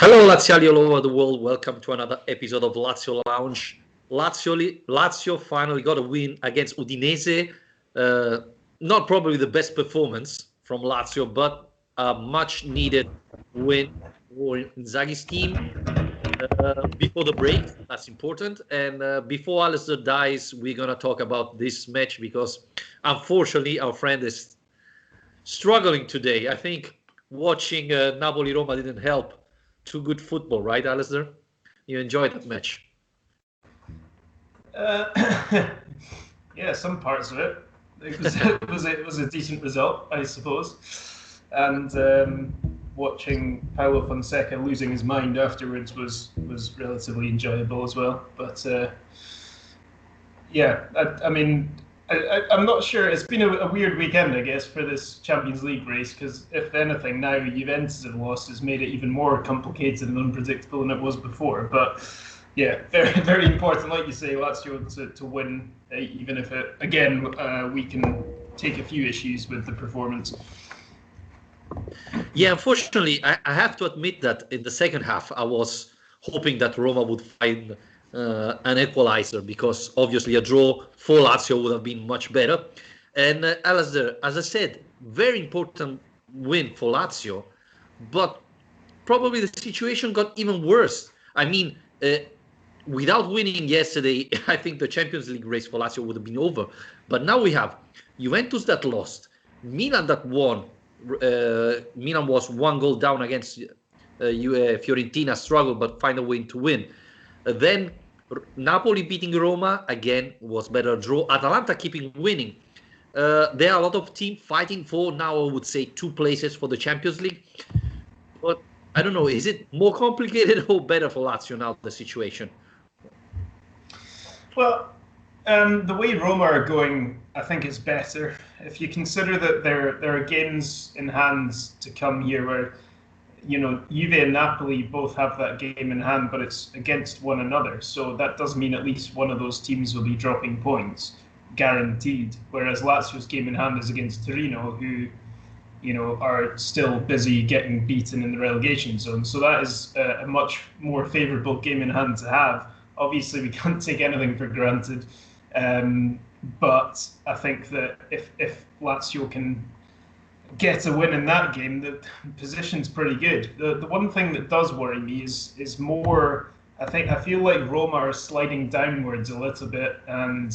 Hello, Laziali all over the world. Welcome to another episode of Lazio Lounge. Lazio finally got a win against Udinese. Not probably the best performance from Lazio, but a much needed win for Inzaghi's team before the break. That's important. And before Alistair dies, we're going to talk about this match because unfortunately our friend is struggling today. I think watching Napoli-Roma didn't help. Too good football, right, Alistair? You enjoyed that match? Yeah, some parts of it. It was a decent result, I suppose. And watching Paulo Fonseca losing his mind afterwards was relatively enjoyable as well. But yeah, I'm not sure. It's been a weird weekend, I guess, for this Champions League race, because if anything, now Juventus have lost has made it even more complicated and unpredictable than it was before. But yeah, very, very important, like you say, Lazio to win, even if we can take a few issues with the performance. Yeah, unfortunately, I have to admit that in the second half, I was hoping that Roma would find an equalizer, because obviously a draw for Lazio would have been much better. And Alistair, as I said, very important win for Lazio, but probably the situation got even worse. I mean, without winning yesterday, I think the Champions League race for Lazio would have been over. But now we have Juventus that lost, Milan that won. Milan was one goal down against Fiorentina, struggled but find a way to win. Then Napoli beating Roma, again, was better draw. Atalanta keeping winning. There are a lot of teams fighting for, now I would say, 2 places for the Champions League. But I don't know, is it more complicated or better for Lazio now, the situation? Well, the way Roma are going, I think it's better. If you consider that there are games in hand to come here where, Juve and Napoli both have that game in hand, but it's against one another. So that does mean at least one of those teams will be dropping points, guaranteed. Whereas Lazio's game in hand is against Torino, who, are still busy getting beaten in the relegation zone. So that is a much more favourable game in hand to have. Obviously, we can't take anything for granted. But I think that if Lazio can get a win in that game, the position's pretty good. The one thing that does worry me is more, I feel like Roma are sliding downwards a little bit, and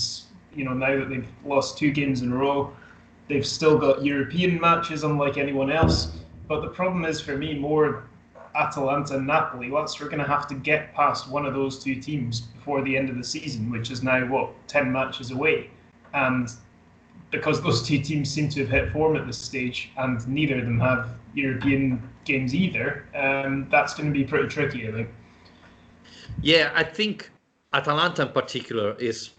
now that they've lost 2 games in a row, they've still got European matches unlike anyone else. But the problem is for me more Atalanta and Napoli. We're going to have to get past one of those 2 teams before the end of the season, which is now 10 matches away. And because those 2 teams seem to have hit form at this stage, and neither of them have European games either, that's going to be pretty tricky, I think. Yeah, I think Atalanta in particular is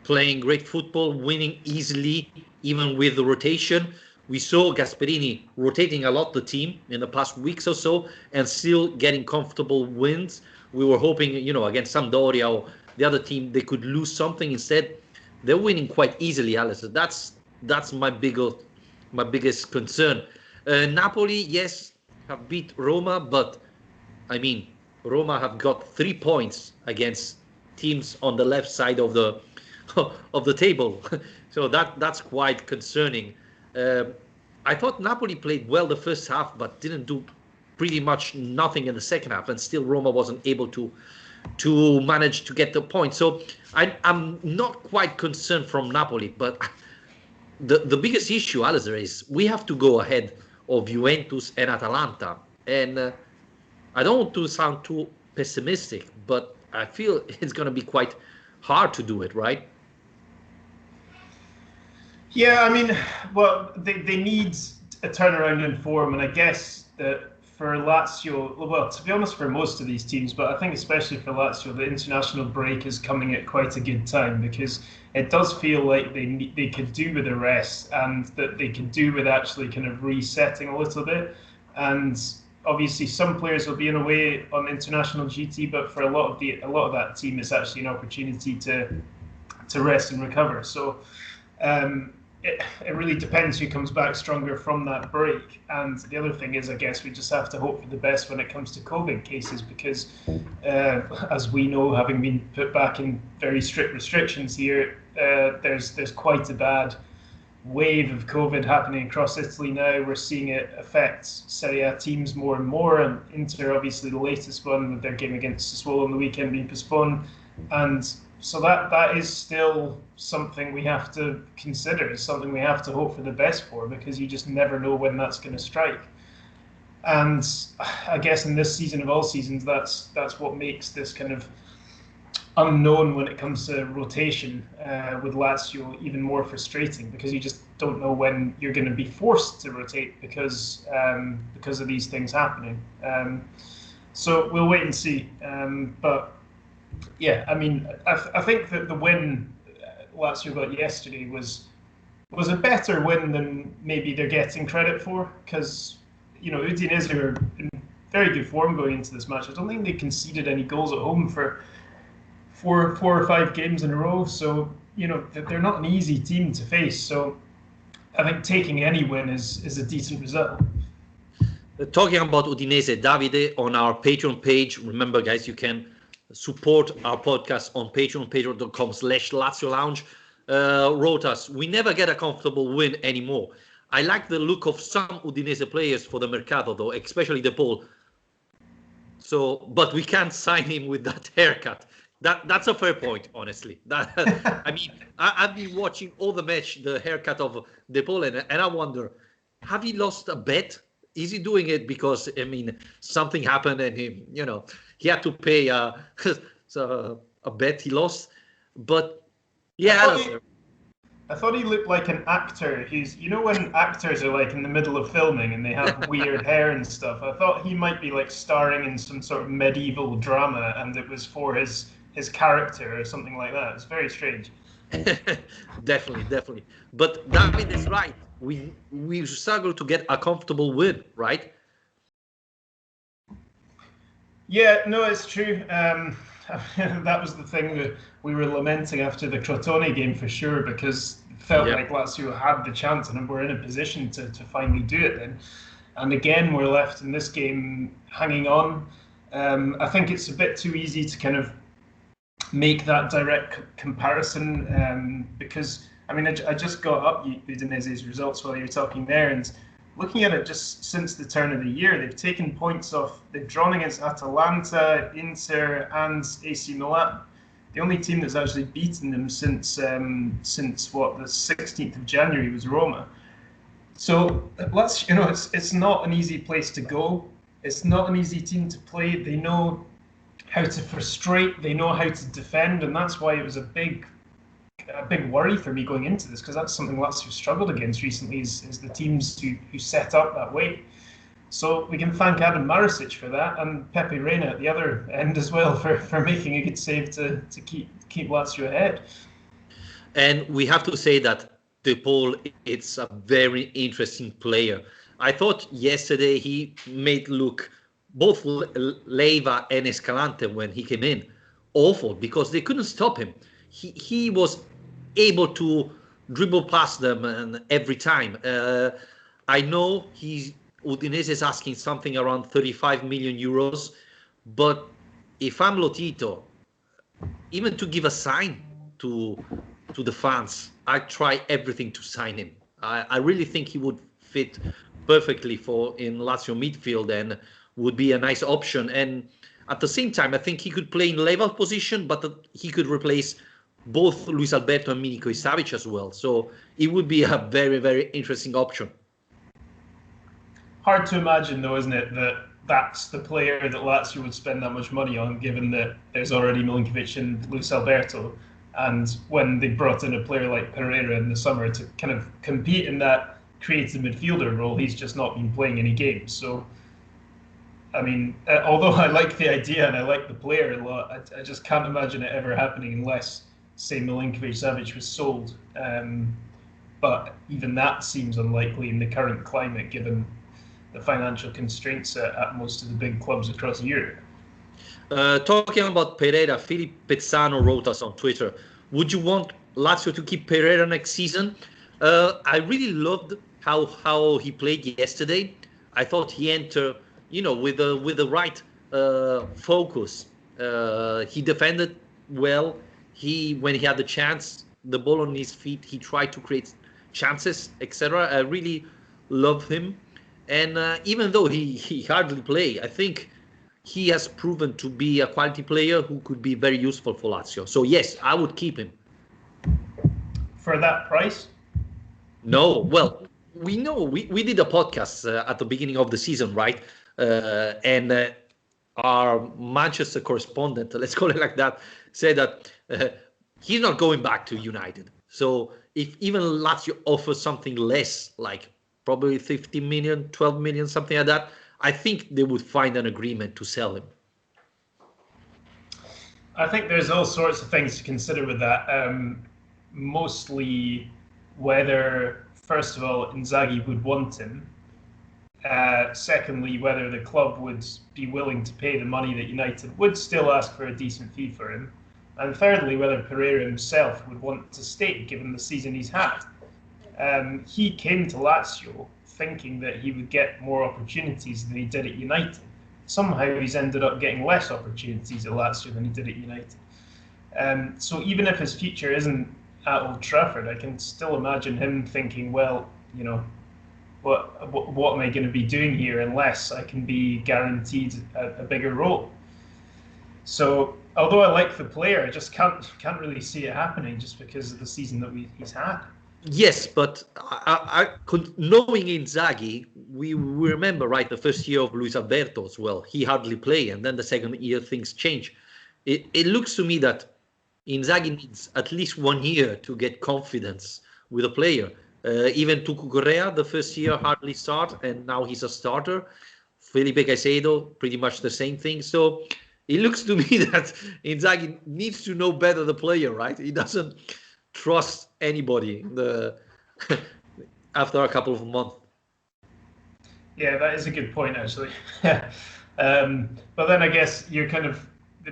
playing great football, winning easily, even with the rotation. We saw Gasperini rotating a lot the team in the past weeks or so and still getting comfortable wins. We were hoping, against Sampdoria or the other team, they could lose something. Instead, they're winning quite easily, Alistair. That's my biggest concern. Napoli, yes, have beat Roma, but I mean, Roma have got 3 points against teams on the left side of the table, so that's quite concerning. I thought Napoli played well the first half, but didn't do pretty much nothing in the second half, and still Roma wasn't able to manage to get the point. So I'm not quite concerned from Napoli, but the biggest issue, Alistair, is we have to go ahead of Juventus and Atalanta. And I don't want to sound too pessimistic, but I feel it's going to be quite hard to do it, right? Yeah, they need a turnaround in form, and I guess that for Lazio, well, to be honest, for most of these teams, but I think especially for Lazio, the international break is coming at quite a good time, because it does feel like they could do with a rest, and that they could do with actually kind of resetting a little bit. And obviously, some players will be in a way on international GT, but for a lot of that team, it's actually an opportunity to rest and recover. So it really depends who comes back stronger from that break. And the other thing is, I guess we just have to hope for the best when it comes to COVID cases, because as we know, having been put back in very strict restrictions here, there's quite a bad wave of COVID happening across Italy now. We're seeing it affect Serie A teams more and more, and Inter, obviously the latest one, with their game against Sassuolo on the weekend being postponed. And so that is still something we have to consider. It's something we have to hope for the best for, because you just never know when that's going to strike. And I guess in this season of all seasons, that's what makes this kind of unknown when it comes to rotation with Lazio even more frustrating, because you just don't know when you're going to be forced to rotate because of these things happening. So we'll wait and see. But yeah, I mean, I think that the win Lazio got yesterday was a better win than maybe they're getting credit for, because Udinese are in very good form going into this match. I don't think they conceded any goals at home for four or five games in a row. So they're not an easy team to face. So I think taking any win is a decent result. Talking about Udinese, Davide, on our Patreon page, remember guys, you can support our podcast on Patreon, patreon.com/Lazio Lounge, wrote us, we never get a comfortable win anymore. I like the look of some Udinese players for the Mercato though, especially De Paul. So, but we can't sign him with that haircut. That's a fair point, honestly. I mean, I've been watching all the match, the haircut of De Paul, and I wonder, have he lost a bet? Is he doing it because, I mean, something happened and he had to pay a bet he lost? But yeah, I thought he looked like an actor who's, when actors are like in the middle of filming and they have weird hair and stuff. I thought he might be like starring in some sort of medieval drama, and it was for his character or something like that. It's very strange. Definitely. But David is right. We struggle to get a comfortable win, right? Yeah, no, it's true. That was the thing that we were lamenting after the Crotone game for sure, because it felt like Lazio had the chance and were in a position to finally do it then. And again, we're left in this game hanging on. I think it's a bit too easy to kind of make that direct comparison, because I mean, I just got up Udinese's results while you were talking there, and looking at it just since the turn of the year, they've taken points off. They've drawn against Atalanta, Inter, and AC Milan. The only team that's actually beaten them since the 16th of January was Roma. So it's not an easy place to go. It's not an easy team to play. They know how to frustrate. They know how to defend, and that's why it was a big worry for me going into this, because that's something Lazio struggled against recently, is the teams who set up that way. So we can thank Adam Marusic for that, and Pereira at the other end as well for making a good save to keep Lazio ahead. And we have to say that De Paul, it's a very interesting player. I thought yesterday he made look both Leiva and Escalante when he came in awful, because they couldn't stop him. He was able to dribble past them and every time. I know Udinese is asking something around 35 million euros, but if I'm Lotito, even to give a sign to the fans, I try everything to sign him. I really think he would fit perfectly in Lazio midfield and would be a nice option. And at the same time, I think he could play in level position, but he could replace both Luis Alberto and Milinkovic Savic as well. So it would be a very, very interesting option. Hard to imagine, though, isn't it, that that's the player that Lazio would spend that much money on, given that there's already Milinkovic and Luis Alberto. And when they brought in a player like Pereira in the summer to kind of compete in that creative midfielder role, he's just not been playing any games. So, I mean, although I like the idea and I like the player a lot, I just can't imagine it ever happening unless, say, Milinkovic Savic was sold. But even that seems unlikely in the current climate, given the financial constraints at most of the big clubs across Europe. Talking about Pereira, Philip Pezzano wrote us on Twitter, would you want Lazio to keep Pereira next season? I really loved how he played yesterday. I thought he entered, with the right focus. He defended well. When he had the chance, the ball on his feet, he tried to create chances, etc. I really love him, and even though he hardly play, I think he has proven to be a quality player who could be very useful for Lazio. So yes, I would keep him. For that price? No, well, we know we did a podcast at the beginning of the season, right? And our Manchester correspondent, let's call it like that, said that he's not going back to United. So if even Lazio offers something less, like probably 15 million, 12 million, something like that, I think they would find an agreement to sell him. I think there's all sorts of things to consider with that. Mostly whether, first of all, Inzaghi would want him. Secondly, whether the club would be willing to pay the money that United would still ask for a decent fee for him. And thirdly, whether Pereira himself would want to stay, given the season he's had. He came to Lazio thinking that he would get more opportunities than he did at United. Somehow he's ended up getting less opportunities at Lazio than he did at United. So even if his future isn't at Old Trafford, I can still imagine him thinking, well, what am I going to be doing here unless I can be guaranteed a bigger role? So although I like the player, I just can't really see it happening just because of the season that he's had. Yes, but knowing Inzaghi, we remember, right, the first year of Luis Alberto as well. He hardly played, and then the second year things change. It looks to me that Inzaghi needs at least 1 year to get confidence with a player. Even Tucu Correa, the first year hardly start, and now he's a starter. Felipe Caicedo, pretty much the same thing. So it looks to me that Inzaghi needs to know better the player, right? He doesn't trust anybody after a couple of months. Yeah, that is a good point, actually. But then I guess you're kind of,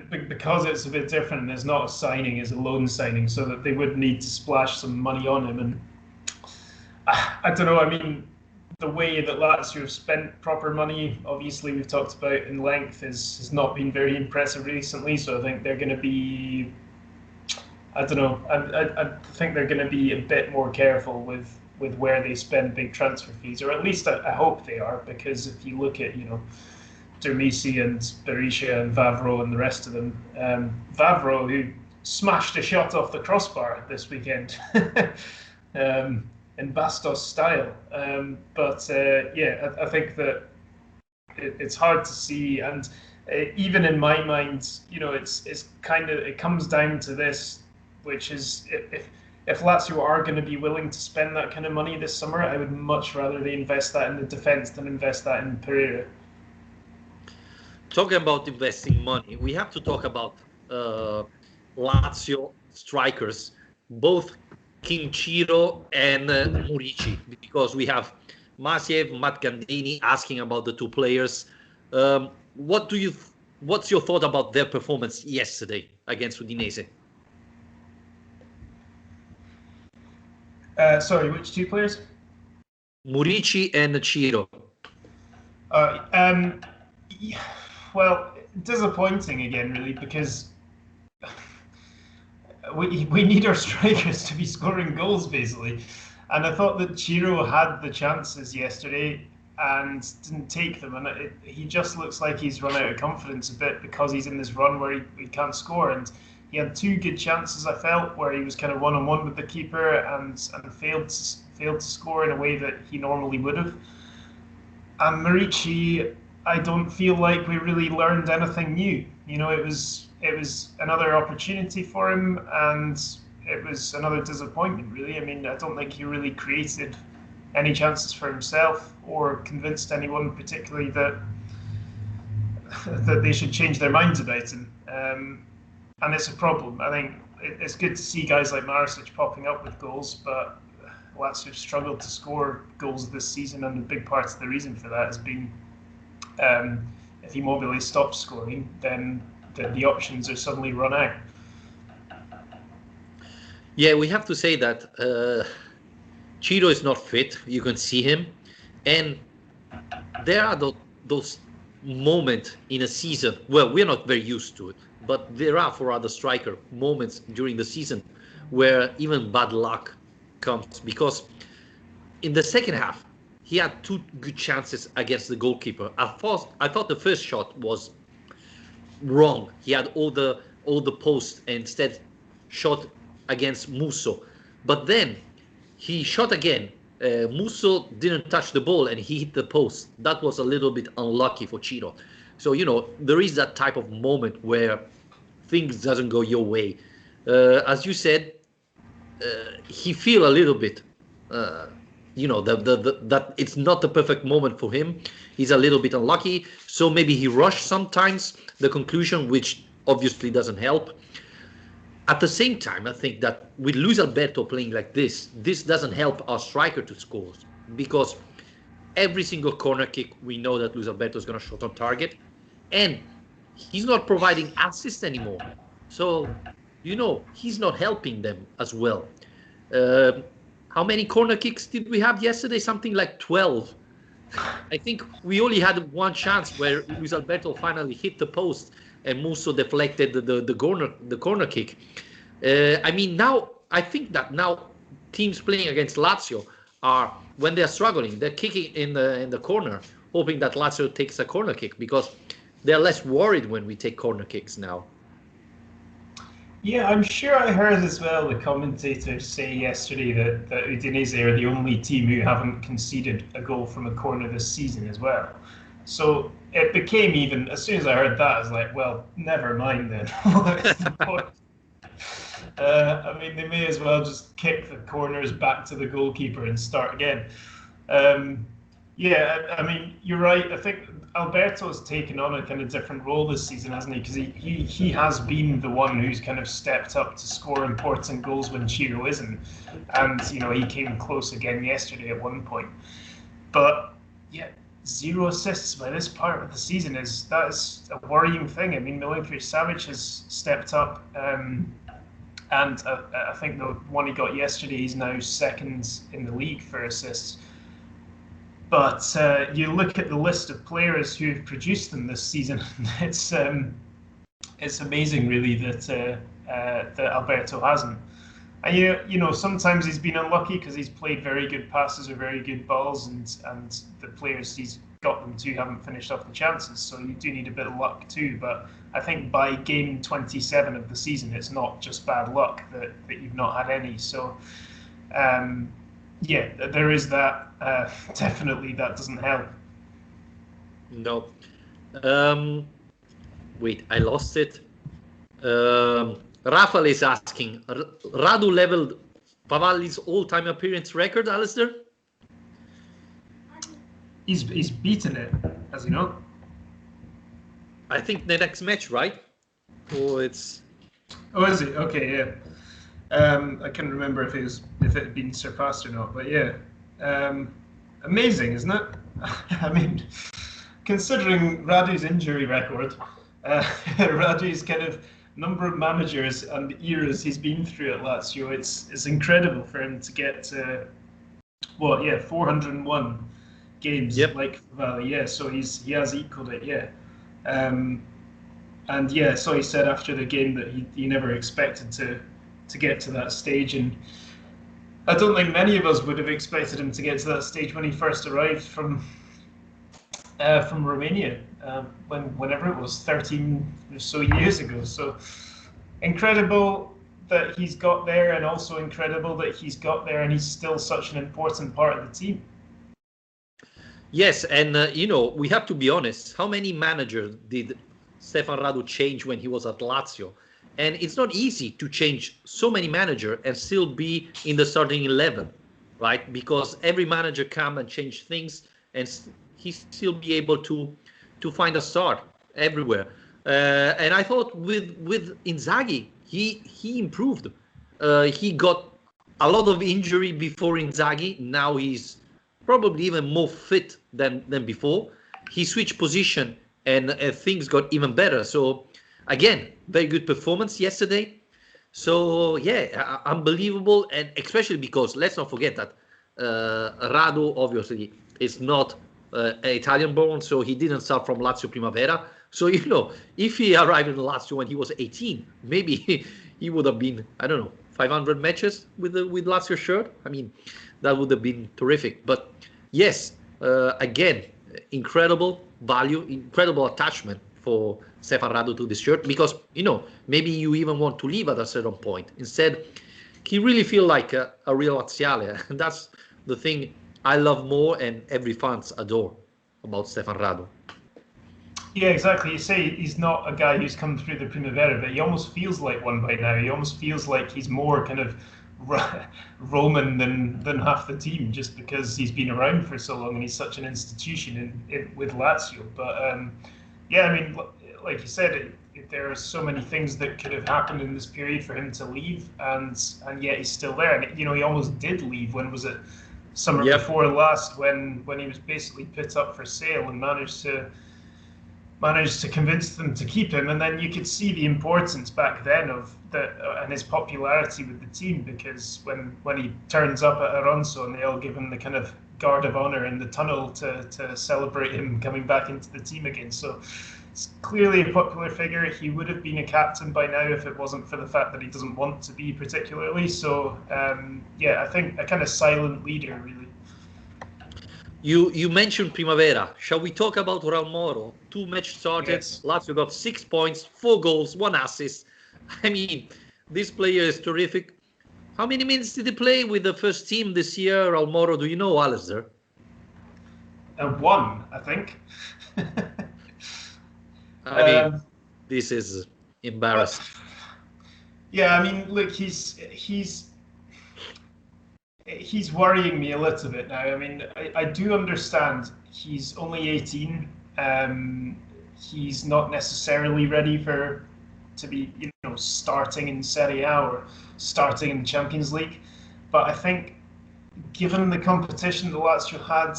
because it's a bit different, it's not a signing, it's a loan signing, so that they would need to splash some money on him. And I don't know, I mean, the way that Lazio have spent proper money, obviously we've talked about in length, has not been very impressive recently, so I think they're going to be, I don't know, I think they're going to be a bit more careful with where they spend big transfer fees, or at least I hope they are, because if you look at, Dermisi and Berisha and Vavro and the rest of them, Vavro, who smashed a shot off the crossbar this weekend, in Bastos style. I think that it's hard to see, and even in my mind, it's kind of, it comes down to this, which is if Lazio are going to be willing to spend that kind of money this summer, I would much rather they invest that in the defence than invest that in Pereira. Talking about investing money, we have to talk about Lazio strikers, both King Chiero and Murici, because we have Masiev, Matt Gandini asking about the two players. What's your thought about their performance yesterday against Udinese? Sorry, which two players? Murici and Chiero. Well, disappointing again, really, because we need our strikers to be scoring goals, basically. And I thought that Chiero had the chances yesterday and didn't take them. And he just looks like he's run out of confidence a bit because he's in this run where he can't score. And he had two good chances, I felt, where he was kind of one-on-one with the keeper and failed to score in a way that he normally would have. And Murici, I don't feel like we really learned anything new. It was another opportunity for him, and it was another disappointment, really. I mean, I don't think he really created any chances for himself or convinced anyone particularly that they should change their minds about him. And it's a problem. I think it's good to see guys like Marusic popping up with goals, but Lazio have struggled to score goals this season, and a big part of the reason for that has been if Immobile stops scoring, then the options are suddenly run out. Yeah, we have to say that Chiero is not fit. You can see him, and there are those moments in a season. Well, we're not very used to it, but there are for other striker moments during the season where even bad luck comes, because in the second half he had two good chances against the goalkeeper. I thought the first shot was wrong. He had all the posts and instead shot against Musso. But then he shot again. Musso didn't touch the ball and he hit the post. That was a little bit unlucky for Chiero. So, there is that type of moment where things doesn't go your way. As you said, he feel a little bit, that it's not the perfect moment for him. He's a little bit unlucky. So maybe he rushed sometimes the conclusion, which obviously doesn't help. At the same time, I think that with Luis Alberto playing like this doesn't help our striker to score, because every single corner kick, we know that Luis Alberto is going to shot on target, and he's not providing assists anymore. So, he's not helping them as well. How many corner kicks did we have yesterday? Something like 12. I think we only had one chance where Luis Alberto finally hit the post and Musso deflected the corner kick. I think that now teams playing against Lazio are, when they're struggling, they're kicking in the corner, hoping that Lazio takes a corner kick, because they're less worried when we take corner kicks now. Yeah, I'm sure I heard as well the commentators say yesterday that Udinese are the only team who haven't conceded a goal from a corner this season as well. So it became, even as soon as I heard that, I was like, well, never mind then. What's the point? They may as well just kick the corners back to the goalkeeper and start again. You're right. I think Alberto's taken on a kind of different role this season, hasn't he? Because he has been the one who's kind of stepped up to score important goals when Chiero isn't. And, he came close again yesterday at one point. But, yeah, 0 assists by this part of the season that's a worrying thing. Milinkovic-Savic has stepped up, and I think the one he got yesterday, he's now second in the league for assists. But you look at the list of players who've produced them this season, it's amazing, really, that Alberto hasn't. And sometimes he's been unlucky because he's played very good passes or very good balls, and the players he's got them to haven't finished off the chances. So you do need a bit of luck too. But I think by game 27 of the season, it's not just bad luck that you've not had any. So there is that. Definitely, that doesn't help. No. Wait, I lost it. Rafael is asking, Radu leveled Pavalli's all-time appearance record, Alistair? He's beaten it, has he not? I think the next match, right? Or it's... Oh, is it? Okay, yeah. I can't remember if it had been surpassed or not, but yeah. Amazing, isn't it? Considering Radu's injury record, Radu's kind of number of managers and eras he's been through at Lazio, it's incredible for him to get to 401 games. Yep. Like Valley, yeah. So he has equaled it, yeah. And yeah, so he said after the game that he never expected to get to that stage, and I don't think many of us would have expected him to get to that stage when he first arrived from Romania, whenever it was 13 or so years ago. So incredible that he's got there, and also incredible that he's got there and he's still such an important part of the team. Yes, and we have to be honest. How many managers did Stefan Radu change when he was at Lazio? And it's not easy to change so many managers and still be in the starting 11, right? Because every manager come and change things, and he still be able to find a start everywhere. And I thought with Inzaghi, he improved. He got a lot of injury before Inzaghi. Now he's probably even more fit than before. He switched position, and things got even better. So again, very good performance yesterday. So yeah, unbelievable, and especially because let's not forget that Radu obviously is not Italian born, so he didn't start from Lazio Primavera. So, if he arrived in Lazio when he was 18, maybe he would have been, I don't know, 500 matches with Lazio shirt. I mean, that would have been terrific. But yes, again, incredible value, incredible attachment for Stefan Radu to this shirt, because, maybe you even want to leave at a certain point. Instead, he really feels like a real Laziale. And that's the thing I love more, and every fans adore about Stefan Radu. Yeah, exactly. You say he's not a guy who's come through the Primavera, but he almost feels like one by now. He almost feels like he's more kind of Roman than half the team, just because he's been around for so long and he's such an institution with Lazio. But yeah, I mean, like you said, there are so many things that could have happened in this period for him to leave, and yet he's still there. And he almost did leave. When was it? Summer before last, when he was basically put up for sale, and managed to convince them to keep him. And then you could see the importance back then of and his popularity with the team, because when he turns up at Aronso and they all give him the kind of guard of honor in the tunnel to celebrate him coming back into the team again. So it's clearly a popular figure. He would have been a captain by now if it wasn't for the fact that he doesn't want to be particularly. So yeah, I think a kind of silent leader, really. You mentioned Primavera. Shall we talk about Raul Moro? 2 match started. Yes. Lazio got 6 points, 4 goals, 1 assist. I mean, this player is terrific. How many minutes did he play with the first team this year, Raul Moro? Do you know, Alistair? 1, I think. I mean, this is embarrassing. Yeah, I mean, look, he's worrying me a little bit now. I mean, I do understand he's only 18. He's not necessarily ready to be, starting in Serie A or starting in the Champions League. But I think, given the competition the Lazio had,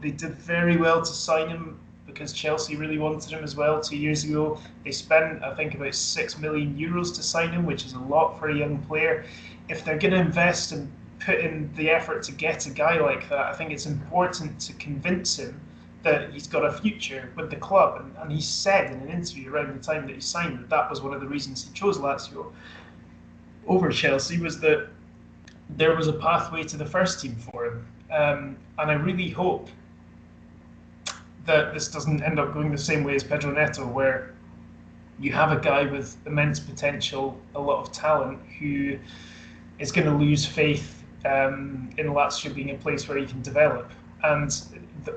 they did very well to sign him, because Chelsea really wanted him as well 2 years ago. They spent, I think, about €6 million to sign him, which is a lot for a young player. If they're going to invest and put in the effort to get a guy like that, I think it's important to convince him that he's got a future with the club. And he said in an interview around the time that he signed that was one of the reasons he chose Lazio over Chelsea, was that there was a pathway to the first team for him. And I really hope that this doesn't end up going the same way as Pedro Neto, where you have a guy with immense potential, a lot of talent, who is going to lose faith in Lazio being a place where he can develop. And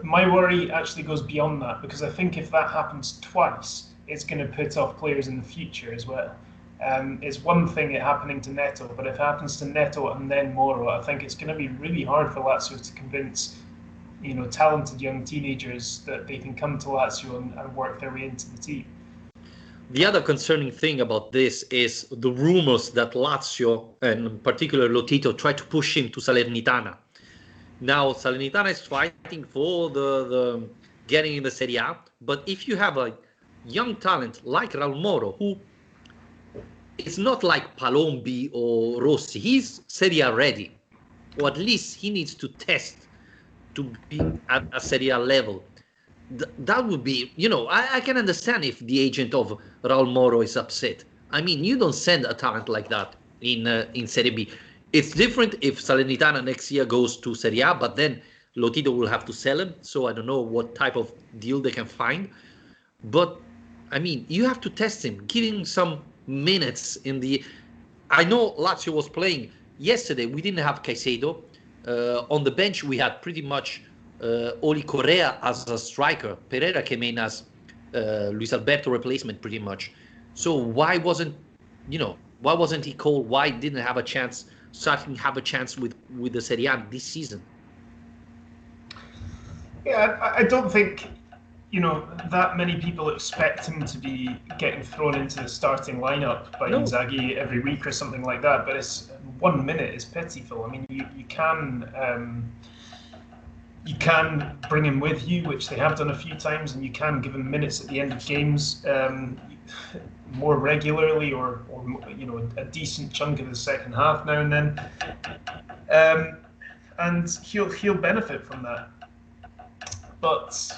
my worry actually goes beyond that, because I think if that happens twice, it's going to put off players in the future as well. It's one thing it happening to Neto, but if it happens to Neto and then Moro, I think it's going to be really hard for Lazio to convince talented young teenagers that they can come to Lazio and work their way into the team. The other concerning thing about this is the rumors that Lazio, and in particular Lotito, tried to push him to Salernitana. Now, Salernitana is fighting for the getting in the Serie A, but if you have a young talent like Raul Moro, who is not like Palombi or Rossi, he's Serie A ready, or at least he needs to test to be at a Serie A level. That would be, I can understand if the agent of Raul Moro is upset. I mean, you don't send a talent like that in Serie B. It's different if Salernitana next year goes to Serie A, but then Lotito will have to sell him. So I don't know what type of deal they can find. But, I mean, you have to test him, give him some minutes I know Lazio was playing yesterday. We didn't have Caicedo. On the bench, we had pretty much Oli Correa as a striker. Pereira came in as Luis Alberto replacement, pretty much. So why wasn't he called? Why didn't have a chance? Starting have a chance with the Serie A this season? Yeah, I don't think that many people expect him to be getting thrown into the starting lineup by Inzaghi every week or something like that. But it's 1 minute is pitiful. I mean, you can bring him with you, which they have done a few times, and you can give him minutes at the end of games more regularly, or a decent chunk of the second half now and then. and he'll benefit from that. But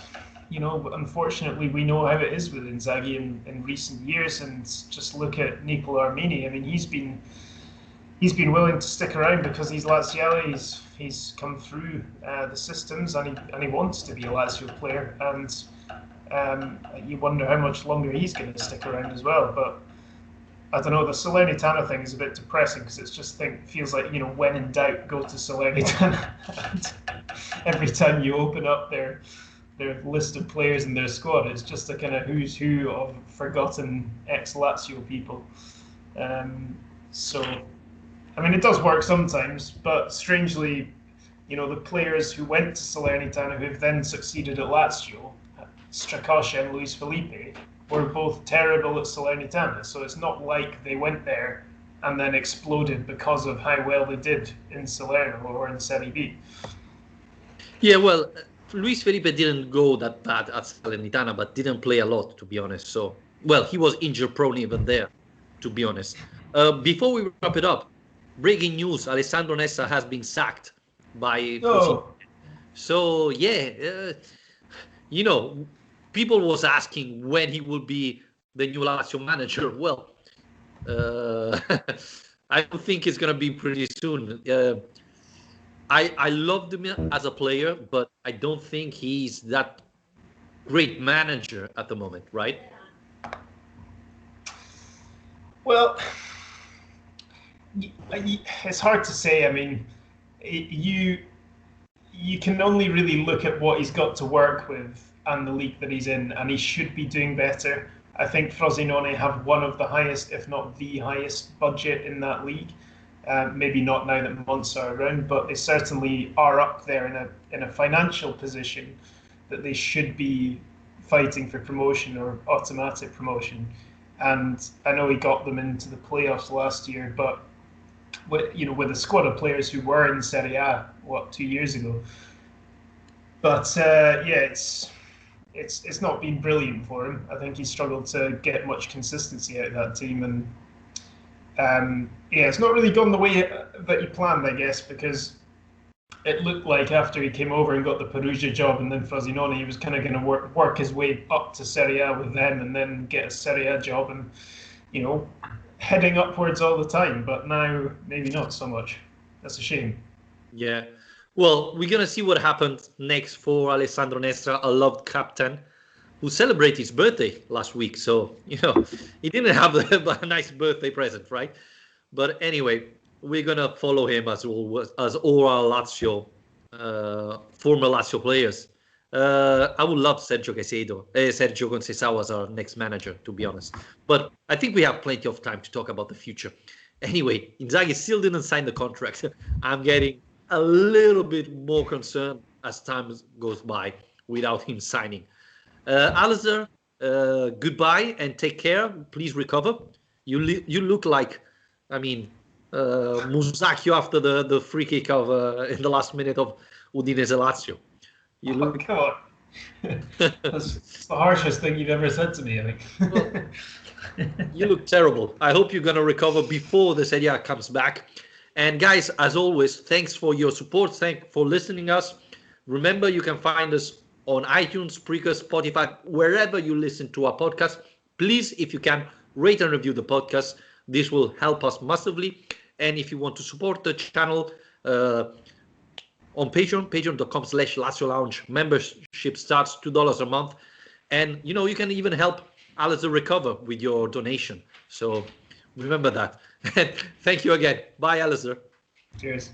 unfortunately, we know how it is with Inzaghi in recent years, and just look at Nicola Armini. I mean, he's been willing to stick around because he's Laziale. He's come through the systems, and he wants to be a Lazio player. And you wonder how much longer he's going to stick around as well. But I don't know. The Salernitana thing is a bit depressing because it's just feels like when in doubt, go to Salernitana. Every time you open up their list of players in their squad, it's just a kind of who's who of forgotten ex-Lazio people. So, I mean, it does work sometimes, but strangely, the players who went to Salernitana who've then succeeded at Lazio, Strakosha and Luis Felipe, were both terrible at Salernitana. So it's not like they went there and then exploded because of how well they did in Salerno or in Serie B. Yeah, well, Luis Felipe didn't go that bad at Salernitana, but didn't play a lot, to be honest. So, well, he was injury prone even there, to be honest. Before we wrap it up, breaking news: Alessandro Nessa has been sacked by. Oh. So yeah, people was asking when he will be the new Lazio manager. Well, I don't think it's gonna be pretty soon. I loved him as a player, but I don't think he's that great manager at the moment, right? Well, it's hard to say. I mean, you can only really look at what he's got to work with and the league that he's in, and he should be doing better. I think Frosinone have one of the highest, if not the highest, budget in that league. Maybe not now that months are around, but they certainly are up there in a financial position that they should be fighting for promotion or automatic promotion. And I know he got them into the playoffs last year, but with a squad of players who were in Serie A 2 years ago. But yeah, it's not been brilliant for him. I think he struggled to get much consistency out of that team, and yeah, it's not really gone the way that he planned, I guess, because it looked like after he came over and got the Perugia job and then Frosinone, he was kind of going to work his way up to Serie A with them and then get a Serie A job and, heading upwards all the time. But now, maybe not so much. That's a shame. Yeah. Well, we're going to see what happens next for Alessandro Nessa, a loved captain, who celebrated his birthday last week. So, he didn't have a nice birthday present, right? But anyway, we're going to follow him as all our Lazio, former Lazio players. I would love Sergio Conceição as our next manager, to be honest. But I think we have plenty of time to talk about the future. Anyway, Inzaghi still didn't sign the contract. I'm getting a little bit more concerned as time goes by without him signing. Alistair, goodbye and take care. Please recover. You look like, Musacchio after the free kick of in the last minute of Udinese Lazio. You look. Come on. That's the harshest thing you've ever said to me, I think. Well, you look terrible. I hope you're gonna recover before the Serie A comes back. And guys, as always, thanks for your support. Thanks for listening us. Remember, you can find us on iTunes, Spreaker, Spotify, wherever you listen to our podcast. Please, if you can, rate and review the podcast. This will help us massively. And if you want to support the channel on Patreon, patreon.com/Lazio Lounge. Membership starts $2 a month. And, you can even help Alistair recover with your donation. So remember that. Thank you again. Bye, Alistair. Cheers.